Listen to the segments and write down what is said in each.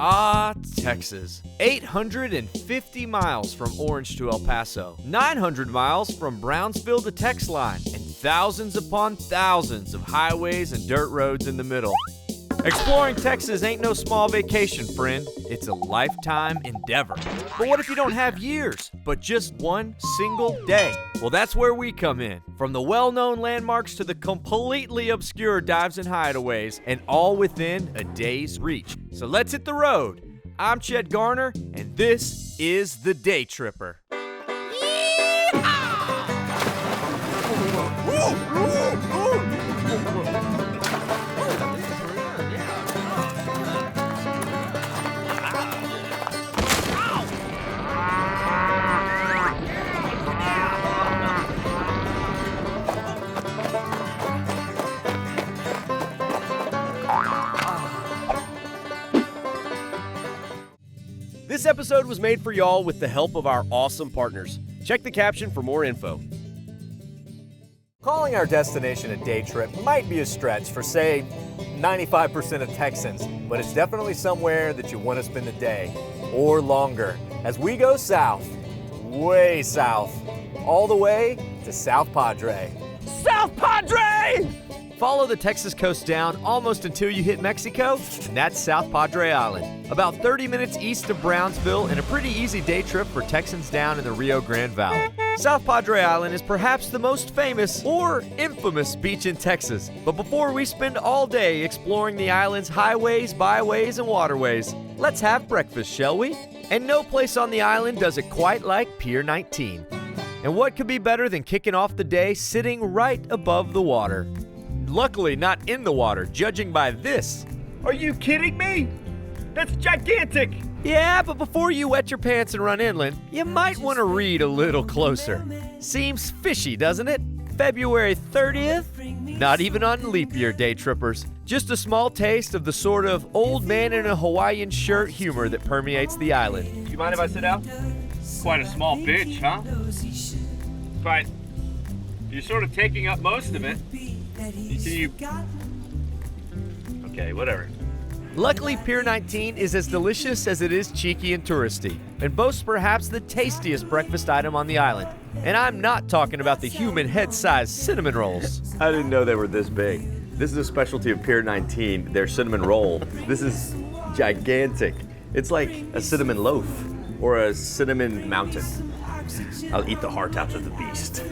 Ah, Texas. 850 miles from Orange to El Paso, 900 miles from Brownsville to Texline, and thousands upon thousands of highways and dirt roads in the middle. Exploring Texas ain't no small vacation, friend. It's a lifetime endeavor. But what if you don't have years, but just one single day? Well, that's where we come in. From the well-known landmarks to the completely obscure dives and hideaways, and all within a day's reach. So let's hit the road. I'm Chet Garner, and this is the Daytripper. This episode was made for y'all with the help of our awesome partners. Check the caption for more info. Calling our destination a day trip might be a stretch for, say, 95% of Texans, but it's definitely somewhere that you want to spend a day or longer as we go south, way south, all the way to South Padre. South Padre! Follow the Texas coast down almost until you hit Mexico, and that's South Padre Island. About 30 minutes east of Brownsville and a pretty easy day trip for Texans down in the Rio Grande Valley. South Padre Island is perhaps the most famous or infamous beach in Texas. But before we spend all day exploring the island's highways, byways, and waterways, let's have breakfast, shall we? And no place on the island does it quite like Pier 19. And what could be better than kicking off the day sitting right above the water? Luckily not in the water, judging by this. Are you kidding me? That's gigantic! Yeah, but before you wet your pants and run inland, you might want to read a little closer. Seems fishy, doesn't it? February 30th? Not even on leap year, day trippers. Just a small taste of the sort of old man in a Hawaiian shirt humor that permeates the island. You mind if I sit down? Quite a small bitch, huh? But you're sort of taking up most of it. Okay, whatever. Luckily, Pier 19 is as delicious as it is cheeky and touristy, and boasts perhaps the tastiest breakfast item on the island. And I'm not talking about the human head-sized cinnamon rolls. I didn't know they were this big. This is a specialty of Pier 19, their cinnamon roll. This is gigantic. It's like a cinnamon loaf or a cinnamon mountain. I'll eat the heart out of the beast.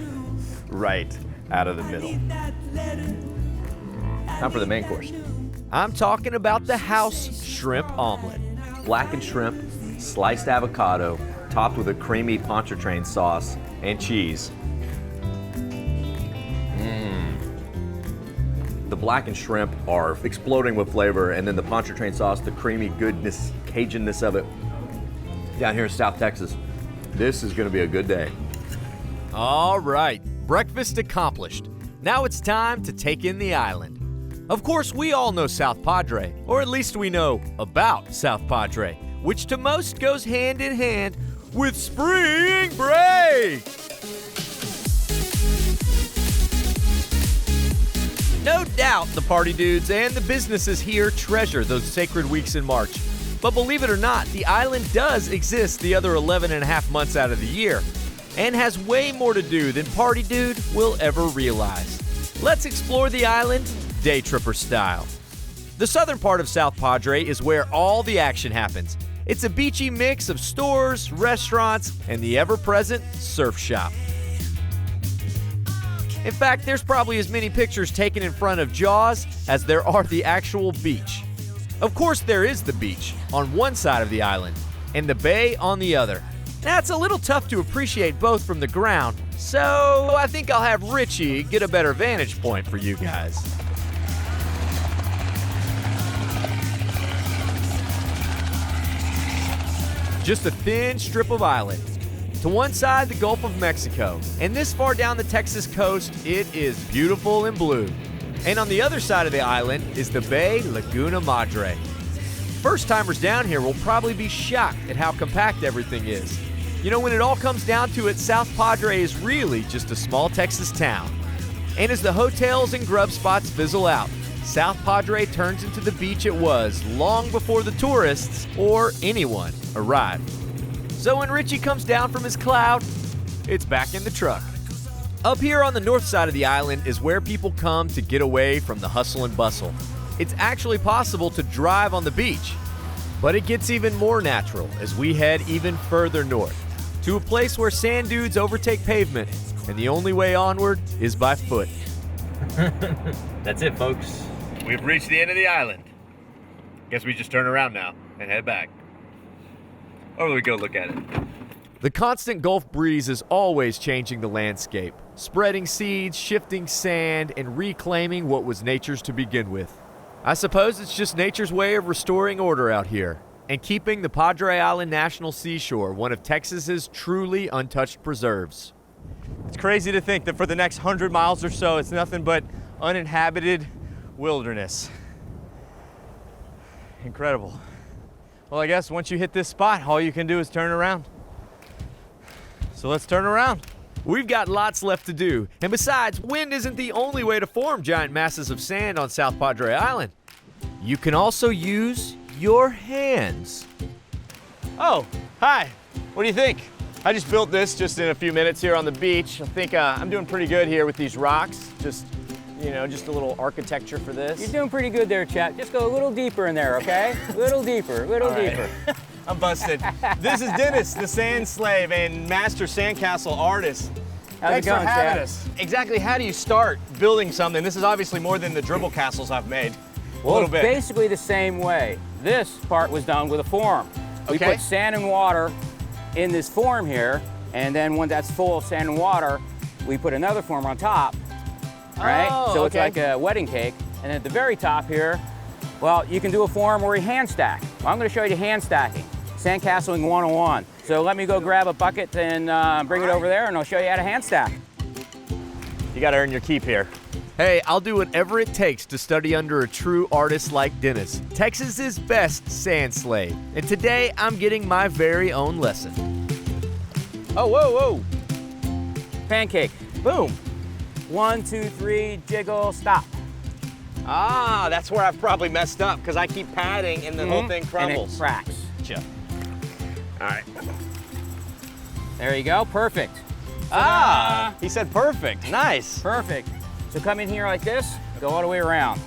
Right out of the middle. Time for the main course. I'm talking about the house shrimp omelet. Blackened shrimp, sliced avocado, topped with a creamy pontchartrain sauce and cheese. The blackened shrimp are exploding with flavor, and then the pontchartrain sauce, the creamy goodness, Cajunness of it. Down here in South Texas, this is gonna be a good day. All right, breakfast accomplished. Now it's time to take in the island. Of course, we all know South Padre, or at least we know about South Padre, which to most goes hand in hand with spring break. No doubt the party dudes and the businesses here treasure those sacred weeks in March. But believe it or not, the island does exist the other 11 and a half months out of the year, and has way more to do than Party Dude will ever realize. Let's explore the island day tripper style. The southern part of South Padre is where all the action happens. It's a beachy mix of stores, restaurants, and the ever-present surf shop. In fact, there's probably as many pictures taken in front of Jaws as there are the actual beach. Of course, there is the beach on one side of the island and the bay on the other. Now, it's a little tough to appreciate both from the ground, so I think I'll have Richie get a better vantage point for you guys. Just a thin strip of island. To one side, the Gulf of Mexico, and this far down the Texas coast, it is beautiful and blue. And on the other side of the island is the Bay Laguna Madre. First-timers down here will probably be shocked at how compact everything is. You know, when it all comes down to it, South Padre is really just a small Texas town. And as the hotels and grub spots fizzle out, South Padre turns into the beach it was long before the tourists or anyone arrived. So when Richie comes down from his cloud, it's back in the truck. Up here on the north side of the island is where people come to get away from the hustle and bustle. It's actually possible to drive on the beach, but it gets even more natural as we head even further north to a place where sand dunes overtake pavement, and the only way onward is by foot. That's it, folks. We've reached the end of the island. Guess we just turn around now and head back. Or we go look at it. The constant Gulf breeze is always changing the landscape, spreading seeds, shifting sand, and reclaiming what was nature's to begin with. I suppose it's just nature's way of restoring order out here and keeping the Padre Island National Seashore one of Texas's truly untouched preserves. It's crazy to think that for the next 100 miles or so, it's nothing but uninhabited wilderness. Incredible. Well, I guess once you hit this spot, all you can do is turn around. So let's turn around. We've got lots left to do, and besides, wind isn't the only way to form giant masses of sand on South Padre Island. You can also use your hands. Oh, hi. What do you think? I just built this just in a few minutes here on the beach. I think I'm doing pretty good here with these rocks. Just a little architecture for this. You're doing pretty good there, chap. Just go a little deeper in there, okay? A little deeper, a little deeper. I'm busted. This is Dennis, the sand slave and master sandcastle artist. How's Thanks it going, for having chap? us. Exactly, how do you start building something? This is obviously more than the dribble castles I've made. A Well, little it's bit. basically the same way. This part was done with a form. We Okay. put sand and water in this form here, and then when that's full of sand and water, we put another form on top, right? Oh, So it's okay. like a wedding cake. And at the very top here, well, you can do a form where you hand stack. Well, I'm gonna show you hand stacking, sandcastling 101. So let me go grab a bucket and bring it over there, and I'll show you how to hand stack. You gotta earn your keep here. Hey, I'll do whatever it takes to study under a true artist like Dennis, Texas's best sand slave. And today, I'm getting my very own lesson. Oh, whoa, whoa. Pancake. Boom. 1, 2, 3, jiggle, stop. Ah, that's where I've probably messed up because I keep patting and the whole thing And crumbles. it cracks. Gotcha. All right. There you go, perfect. Ah, he said perfect. Nice. Perfect. So come in here like this, go all the way around.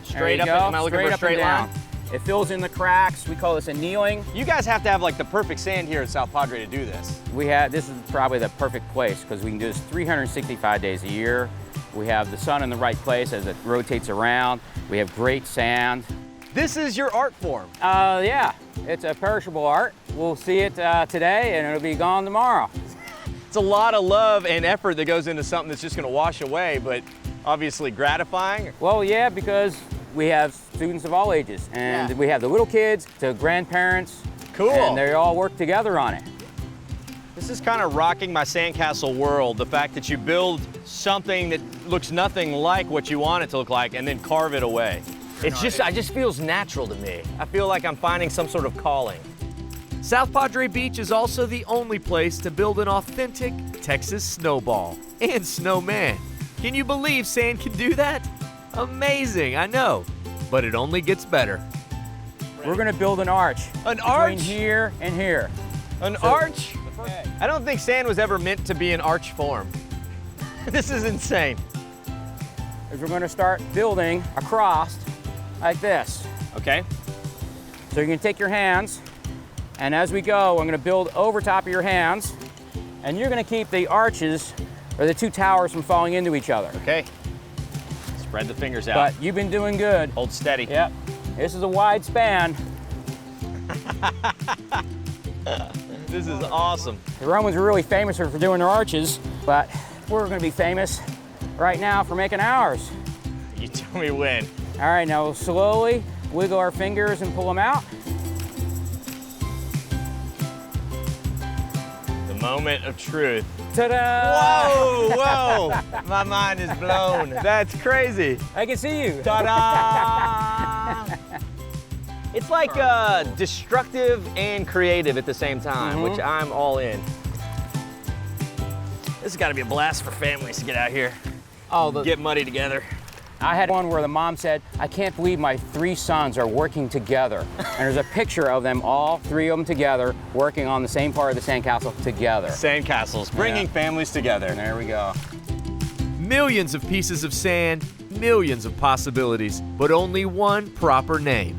Straight There up, you go, am I looking for a up and straight line? down. It fills in the cracks. We call this annealing. You guys have to have like the perfect sand here at South Padre to do this. This is probably the perfect place because we can do this 365 days a year. We have the sun in the right place as it rotates around. We have great sand. This is your art form. Yeah, it's a perishable art. We'll see it today and it'll be gone tomorrow. It's a lot of love and effort that goes into something that's just gonna wash away, but obviously gratifying. Well, yeah, because we have students of all ages, and Yeah. we have the little kids to grandparents. Cool. And they all work together on it. This is kind of rocking my sandcastle world, the fact that you build something that looks nothing like what you want it to look like and then carve it away. It just feels natural to me. I feel like I'm finding some sort of calling. South Padre Beach is also the only place to build an authentic Texas snowball and snowman. Can you believe sand can do that? Amazing, I know, but it only gets better. We're gonna build an arch. An arch? Between here and here. An arch? I don't think sand was ever meant to be an arch form. This is insane. Is we're gonna start building across like this. Okay. So you're gonna take your hands, and as we go, I'm gonna build over top of your hands, and you're gonna keep the arches, or the two towers, from falling into each other. Okay. Spread the fingers out. But you've been doing good. Hold steady. Yep. This is a wide span. This is awesome. The Romans were really famous for doing their arches, but we're gonna be famous right now for making ours. You tell me when. All right, now we'll slowly wiggle our fingers and pull them out. The moment of truth. Ta-da! Whoa, whoa. My mind is blown. That's crazy. I can see you. Ta-da! It's like destructive and creative at the same time, which I'm all in. This has got to be a blast for families to get out here, Oh, get muddy together. I had one where the mom said, I can't believe my 3 sons are working together. And there's a picture of them, all 3 of them together, working on the same part of the sandcastle together. Sandcastles, bringing families together. There we go. Millions of pieces of sand, millions of possibilities, but only one proper name: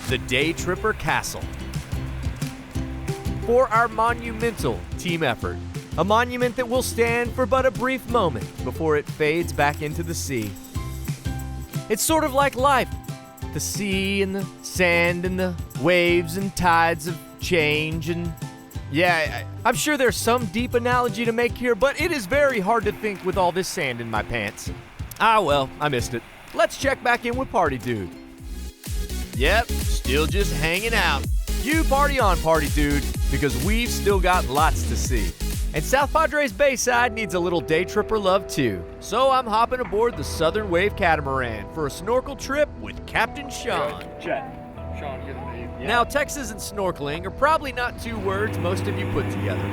the Daytripper Castle. For our monumental team effort, a monument that will stand for but a brief moment before it fades back into the sea. It's sort of like life. The sea and the sand and the waves and tides of change and... Yeah, I'm sure there's some deep analogy to make here, but it is very hard to think with all this sand in my pants. Ah well, I missed it. Let's check back in with Party Dude. Yep, still just hanging out. You party on, Party Dude, because we've still got lots to see. And South Padre's Bayside needs a little day tripper love too. So I'm hopping aboard the Southern Wave Catamaran for a snorkel trip with Captain Sean. Chet. Sean, good to meet you. Now, Texas and snorkeling are probably not 2 words most of you put together.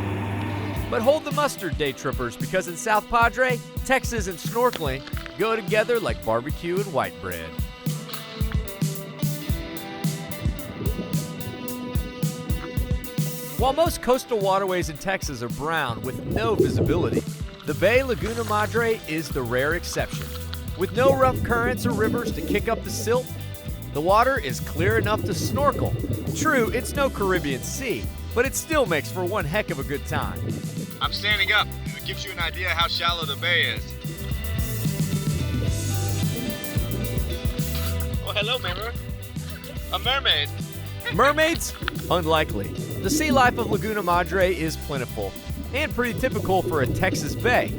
But hold the mustard, day trippers, because in South Padre, Texas and snorkeling go together like barbecue and white bread. While most coastal waterways in Texas are brown with no visibility, the Bay Laguna Madre is the rare exception. With no rough currents or rivers to kick up the silt, the water is clear enough to snorkel. True, it's no Caribbean Sea, but it still makes for one heck of a good time. I'm standing up. It gives you an idea how shallow the bay is. Oh, hello, mirror. A mermaid. Mermaids? Unlikely. The sea life of Laguna Madre is plentiful and pretty typical for a Texas bay.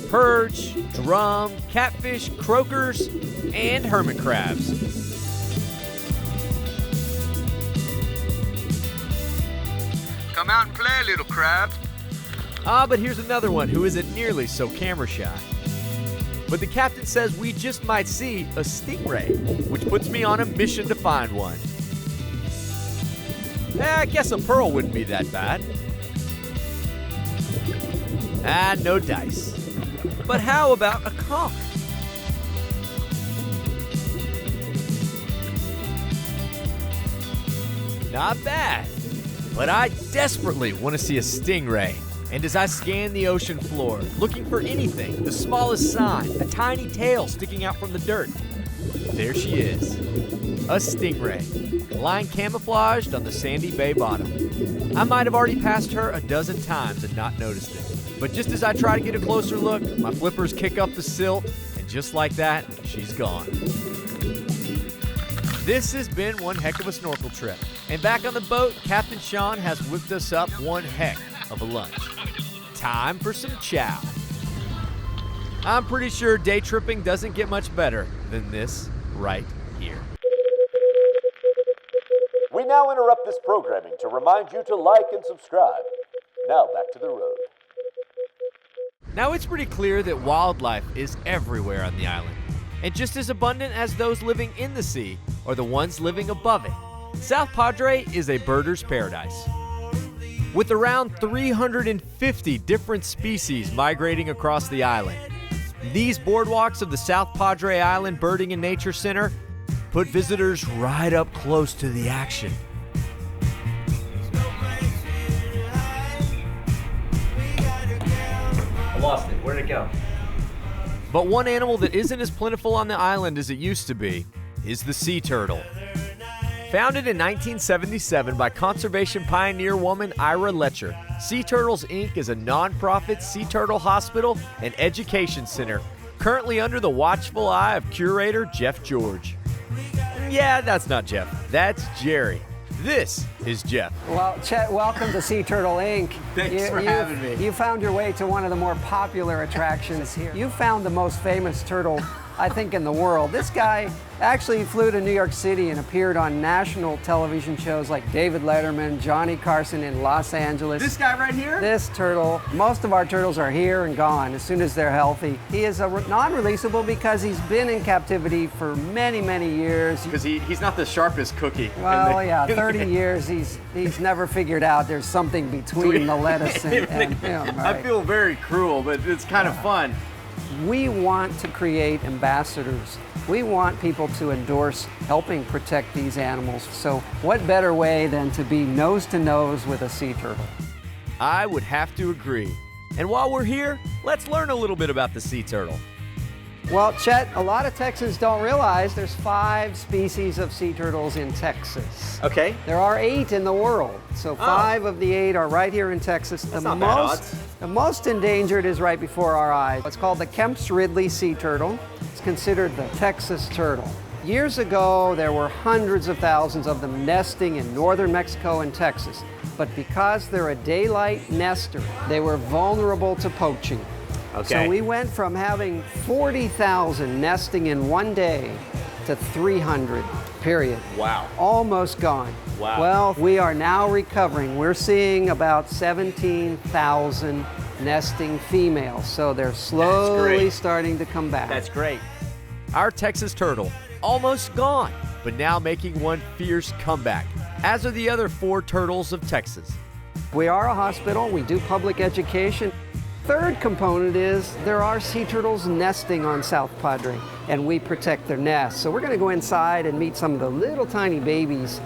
Perch, drum, catfish, croakers, and hermit crabs. Come out and play, little crab. Ah, but here's another one who isn't nearly so camera shy. But the captain says we just might see a stingray, which puts me on a mission to find one. I guess a pearl wouldn't be that bad. Ah, no dice. But how about a conch? Not bad. But I desperately want to see a stingray. And as I scan the ocean floor, looking for anything, the smallest sign, a tiny tail sticking out from the dirt, there she is. A stingray, lying camouflaged on the sandy bay bottom. I might have already passed her a dozen times and not noticed it. But just as I try to get a closer look, my flippers kick up the silt, and just like that, she's gone. This has been one heck of a snorkel trip. And back on the boat, Captain Sean has whipped us up one heck of a lunch. Time for some chow. I'm pretty sure day tripping doesn't get much better than this right here. We now interrupt this programming to remind you to like and subscribe. Now back to the road. Now it's pretty clear that wildlife is everywhere on the island. And just as abundant as those living in the sea are the ones living above it. South Padre is a birder's paradise. With around 350 different species migrating across the island. These boardwalks of the South Padre Island Birding and Nature Center put visitors right up close to the action. I lost it. Where'd it go? But one animal that isn't as plentiful on the island as it used to be is the sea turtle. Founded in 1977 by conservation pioneer woman Ira Letcher, Sea Turtles Inc. is a nonprofit sea turtle hospital and education center currently under the watchful eye of curator Jeff George. Yeah, that's not Jeff. That's Jerry. This is Jeff. Well, Chet, welcome to Sea Turtle Inc. Thanks for having me. You found your way to one of the more popular attractions here. You found the most famous turtle, I think, in the world. This guy actually flew to New York City and appeared on national television shows like David Letterman, Johnny Carson in Los Angeles. This guy right here? This turtle, most of our turtles are here and gone as soon as they're healthy. He is a non-releasable because he's been in captivity for many, many years. Because he's not the sharpest cookie. Well, yeah, 30 years, he's never figured out there's something between the lettuce and him. Right? I feel very cruel, but it's kind of fun. We want to create ambassadors We want people to endorse helping protect these animals. So what better way than to be nose to nose with a sea turtle? I would have to agree. And while we're here, let's learn a little bit about the sea turtle. Well, Chet, a lot of Texans don't realize there's 5 species of sea turtles in Texas. Okay. There are 8 in the world, so 5 of the 8 are right here in Texas. That's not bad odds. The most endangered is right before our eyes. It's called the Kemp's Ridley sea turtle. It's considered the Texas turtle. Years ago, there were hundreds of thousands of them nesting in northern Mexico and Texas. But because they're a daylight nester, they were vulnerable to poaching. Okay. So we went from having 40,000 nesting in one day to 300, period. Wow. Almost gone. Wow. Well, we are now recovering. We're seeing about 17,000 nesting females. So they're slowly starting to come back. That's great. Our Texas turtle, almost gone, but now making one fierce comeback, as are the other 4 turtles of Texas. We are a hospital. We do public education. Third component is there are sea turtles nesting on South Padre, and we protect their nests. So we're going to go inside and meet some of the little tiny babies.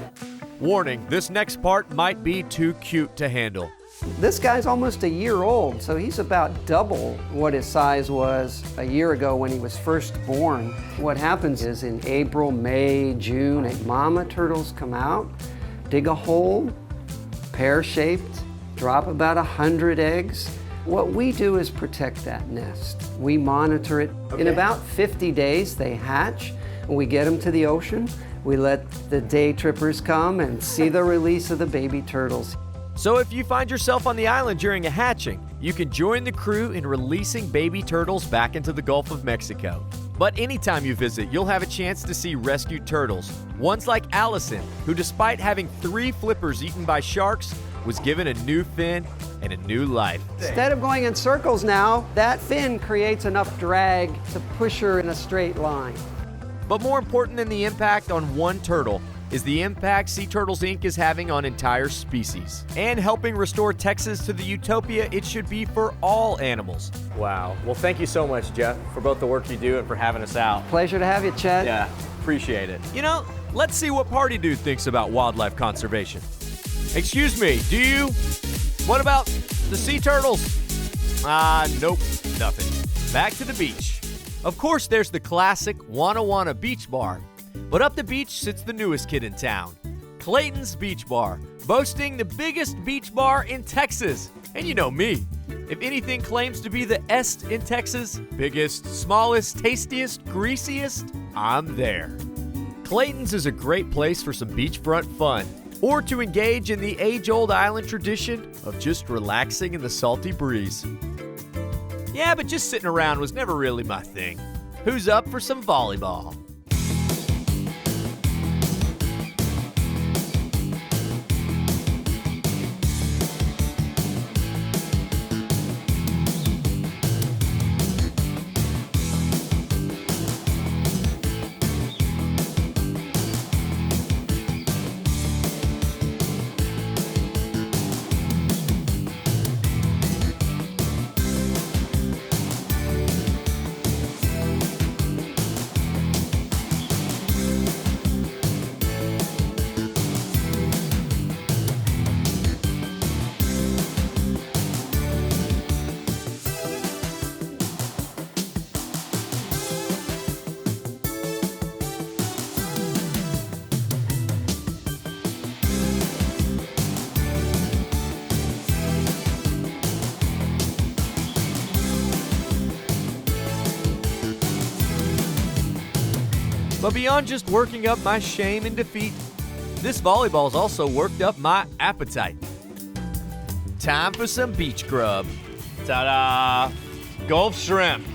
Warning, this next part might be too cute to handle. This guy's almost a year old, so he's about double what his size was a year ago when he was first born. What happens is in April, May, June, mama turtles come out, dig a hole, pear-shaped, drop about 100 eggs. What we do is protect that nest. We monitor it. In about 50 days, they hatch, and we get them to the ocean. We let the Daytrippers come and see the release of the baby turtles. So if you find yourself on the island during a hatching, you can join the crew in releasing baby turtles back into the Gulf of Mexico. But anytime you visit, you'll have a chance to see rescued turtles. Ones like Allison, who despite having 3 flippers eaten by sharks, was given a new fin and a new life. Instead of going in circles now, that fin creates enough drag to push her in a straight line. But more important than the impact on one turtle is the impact Sea Turtles Inc. is having on entire species and helping restore Texas to the utopia it should be for all animals. Wow. Well, thank you so much, Jeff, for both the work you do and for having us out. Pleasure to have you, Chet. Yeah, appreciate it. You know, let's see what Party Dude thinks about wildlife conservation. Excuse me, do you? What about the sea turtles? Nope, nothing. Back to the beach. Of course, there's the classic Wana Wana Beach Bar. But up the beach sits the newest kid in town, Clayton's Beach Bar, boasting the biggest beach bar in Texas. And you know me, if anything claims to be the est in Texas, biggest, smallest, tastiest, greasiest, I'm there. Clayton's is a great place for some beachfront fun, or to engage in the age-old island tradition of just relaxing in the salty breeze. Yeah, but just sitting around was never really my thing. Who's up for some volleyball? But beyond just working up my shame and defeat, this volleyball's also worked up my appetite. Time for some beach grub. Ta-da! Gulf shrimp.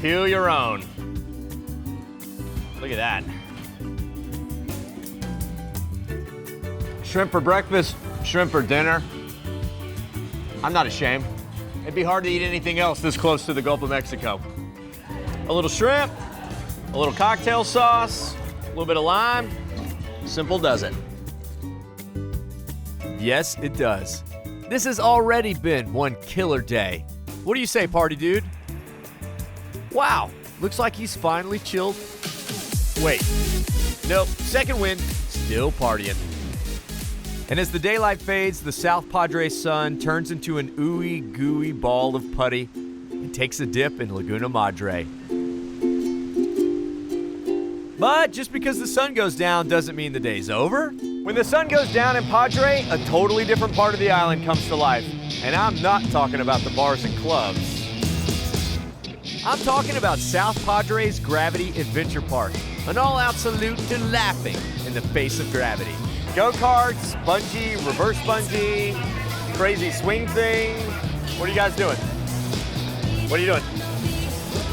Peel your own. Look at that. Shrimp for breakfast, shrimp for dinner. I'm not ashamed. It'd be hard to eat anything else this close to the Gulf of Mexico. A little shrimp, a little cocktail sauce, a little bit of lime. Simple does it. Yes, it does. This has already been one killer day. What do you say, Party Dude? Wow, Looks like he's finally chilled. Wait. Nope, second wind, still partying. And as the daylight fades, the South Padre sun turns into an ooey gooey ball of putty and takes a dip in Laguna Madre. But just because the sun goes down doesn't mean the day's over. When the sun goes down in Padre, a totally different part of the island comes to life. And I'm not talking about the bars and clubs. I'm talking about South Padre's Gravity Adventure Park. An all-out salute to laughing in the face of gravity. Go-karts, bungee, reverse bungee, crazy swing thing. What are you guys doing? What are you doing?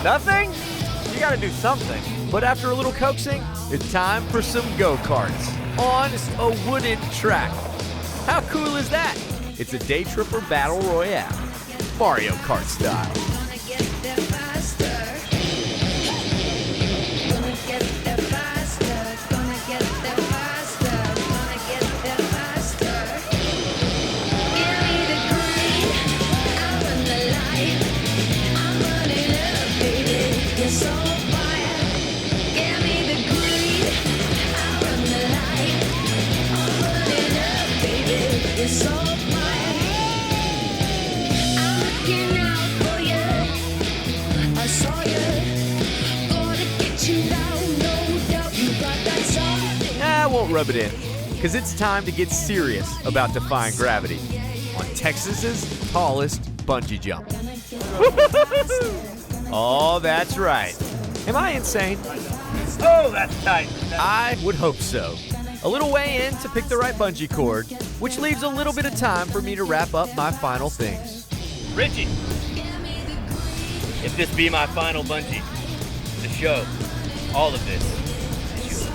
Nothing? You gotta do something. But after a little coaxing, it's time for some go-karts on a wooden track. How cool is that? It's a Daytripper Battle Royale, Mario Kart style. I won't rub it in, because it's time to get serious about defying gravity on Texas's tallest bungee jump. Oh, that's right. Am I insane? Oh, that's tight. I would hope so. A little way in to pick the right bungee cord, which leaves a little bit of time for me to wrap up my final things. Richie, if this be my final bungee, the show, all of this is yours.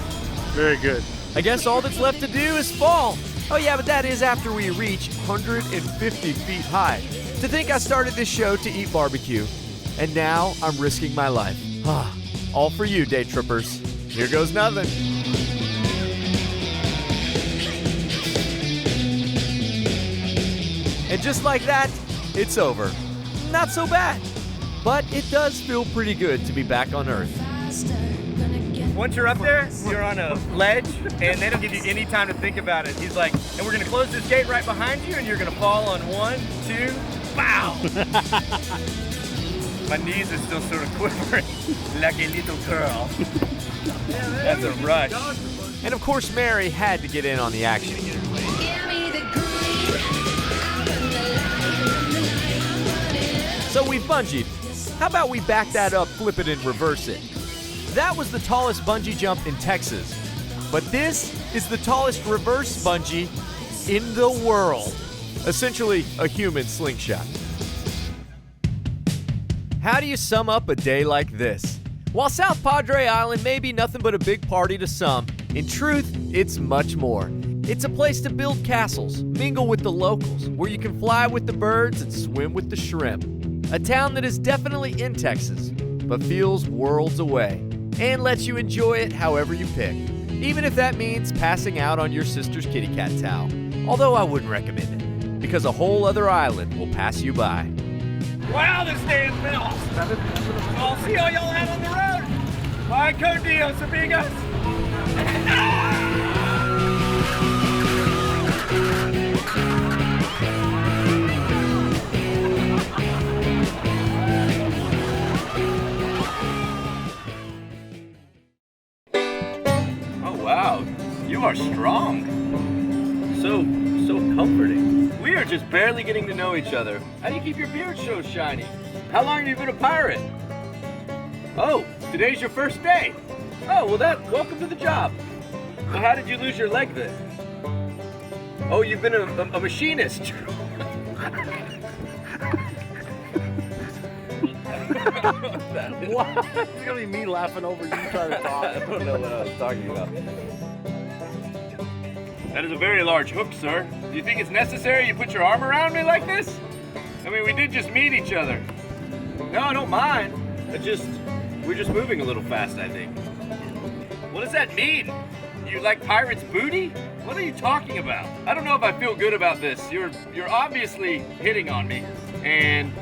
Very good. I guess all that's left to do is fall. Oh yeah, but that is after we reach 150 feet high. To think I started this show to eat barbecue, and now I'm risking my life. All for you, day trippers. Here goes nothing. And just like that, it's over. Not so bad, but it does feel pretty good to be back on Earth. Once you're up there, you're on a ledge, and they don't give you any time to think about it. He's like, and we're gonna close this gate right behind you, and you're gonna fall on 1, 2, wow! My knees are still sort of quivering like a little girl. That's a rush. And of course, Mary had to get in on the action. So we bungeed. How about we back that up, flip it, and reverse it? That was the tallest bungee jump in Texas. But this is the tallest reverse bungee in the world. Essentially, a human slingshot. How do you sum up a day like this? While South Padre Island may be nothing but a big party to some, in truth, it's much more. It's a place to build castles, mingle with the locals, where you can fly with the birds and swim with the shrimp. A town that is definitely in Texas, but feels worlds away, and lets you enjoy it however you pick, even if that means passing out on your sister's kitty cat towel. Although I wouldn't recommend it, because a whole other island will pass you by. Wow, this day has been awesome. I'll see all y'all out on the road. Bye, con Dios, amigos. Oh, wow. You are strong. So comforting. We are just barely getting to know each other. How do you keep your beard so shiny? How long have you been a pirate? Oh, today's your first day. Oh, well welcome to the job. Well, how did you lose your leg then? Oh, you've been a machinist. What? It's gonna be me laughing over you trying to talk. I don't know what I was talking about. That is a very large hook, sir. Do you think it's necessary you put your arm around me like this? I mean, we did just meet each other. No, I don't mind. We're just moving a little fast, I think. What does that mean? You like pirates' booty? What are you talking about? I don't know if I feel good about this. You're obviously hitting on me, and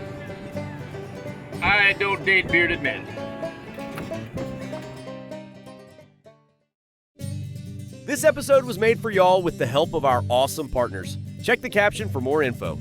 I don't date bearded men. This episode was made for y'all with the help of our awesome partners. Check the caption for more info.